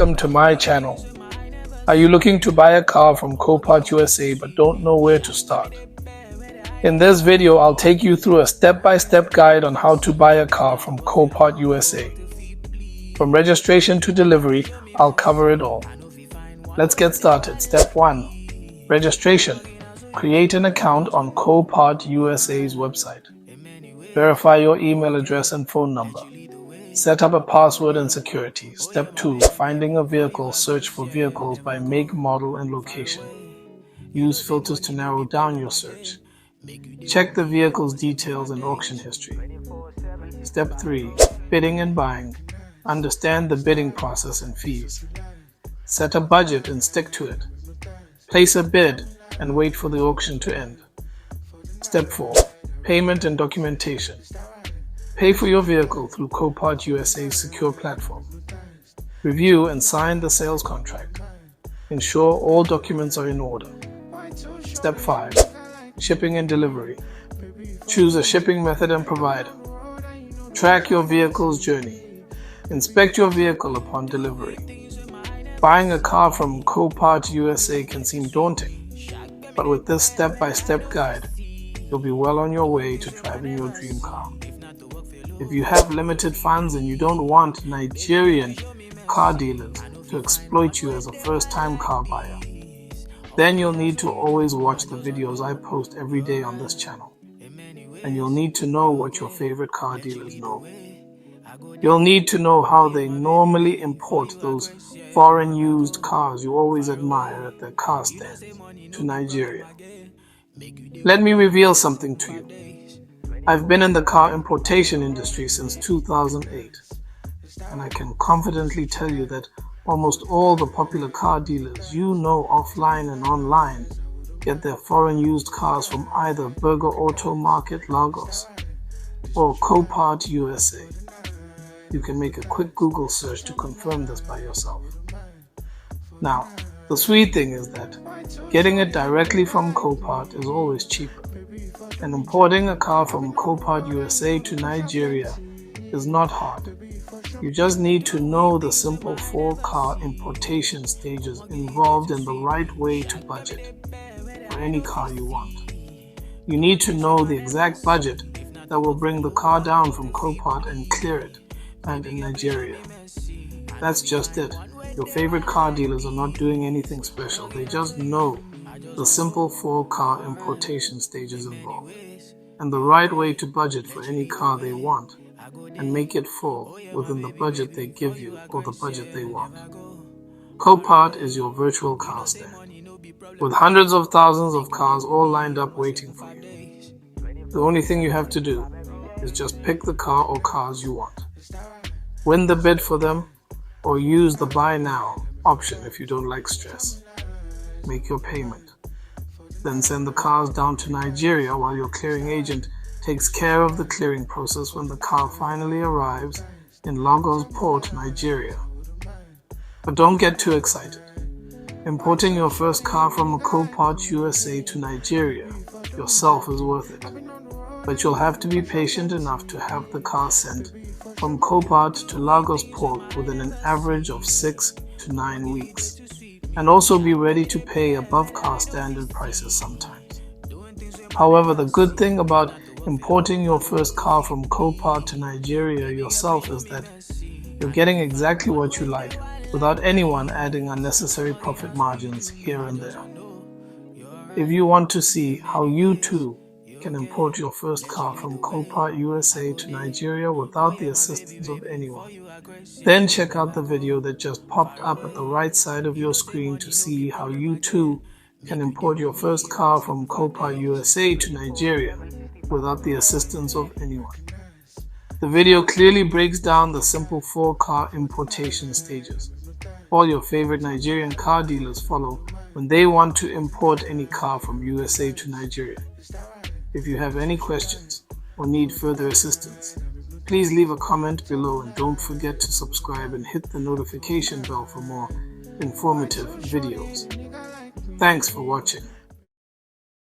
welcome to my channel. Are you looking to buy a car from Copart USA but don't know where to start? In this video, I'll take you through a step-by-step guide on how to buy a car from Copart USA. From registration to delivery, I'll cover it all. Let's get started. Step 1. Registration. Create an account on Copart USA's website. Verify your email address and phone number. Set up a password and security. Step 2. Finding a vehicle. Search for vehicles by make, model, and location. Use filters to narrow down your search. Check the vehicle's details and auction history. Step 3. Bidding and buying. Understand the bidding process and fees. Set a budget and stick to it. Place a bid and wait for the auction to end. Step 4. Payment and documentation. Pay for your vehicle through Copart USA's secure platform. Review and sign the sales contract. Ensure all documents are in order. Step 5. Shipping and delivery. Choose a shipping method and provider. Track your vehicle's journey. Inspect your vehicle upon delivery. Buying a car from Copart USA can seem daunting, but with this step-by-step guide, you'll be well on your way to driving your dream car. If you have limited funds and you don't want Nigerian car dealers to exploit you as a first-time car buyer, then you'll need to always watch the videos I post every day on this channel. And you'll need to know what your favorite car dealers know. You'll need to know how they normally import those foreign used cars you always admire at their car stands to Nigeria. Let me reveal something to you. I've been in the car importation industry since 2008, and I can confidently tell you that almost all the popular car dealers you know offline and online get their foreign used cars from either Burger Auto Market Lagos or Copart USA. You can make a quick Google search to confirm this by yourself. Now, the sweet thing is that getting it directly from Copart is always cheaper, and importing a car from Copart USA to Nigeria is not hard. You just need to know the simple 4-car importation stages involved in the right way to budget for any car you want. You need to know the exact budget that will bring the car down from Copart and clear it, and in Nigeria. That's just it. Your favorite car dealers are not doing anything special. They just know the simple 4-car importation stages involved and the right way to budget for any car they want and make it fall within the budget they give you or the budget they want. Copart is your virtual car stand with hundreds of thousands of cars all lined up waiting for you. The only thing you have to do is just pick the car or cars you want. Win the bid for them or use the buy now option if you don't like stress. Make your payment. Then send the cars down to Nigeria while your clearing agent takes care of the clearing process when the car finally arrives in Lagos Port, Nigeria. But don't get too excited. Importing your first car from Copart USA to Nigeria yourself is worth it. But you'll have to be patient enough to have the car sent from Copart to Lagos Port within an average of 6 to 9 weeks, and also be ready to pay above car standard prices sometimes. However, the good thing about importing your first car from Copart to Nigeria yourself is that you're getting exactly what you like without anyone adding unnecessary profit margins here and there. If you want to see how you too can import your first car from Copart USA to Nigeria without the assistance of anyone, then check out the video that just popped up at the right side of your screen to see how you too can import your first car from Copart USA to Nigeria without the assistance of anyone. The video clearly breaks down the simple 4-car importation stages all your favorite Nigerian car dealers follow when they want to import any car from USA to Nigeria. If you have any questions or need further assistance, please leave a comment below and don't forget to subscribe and hit the notification bell for more informative videos. Thanks for watching.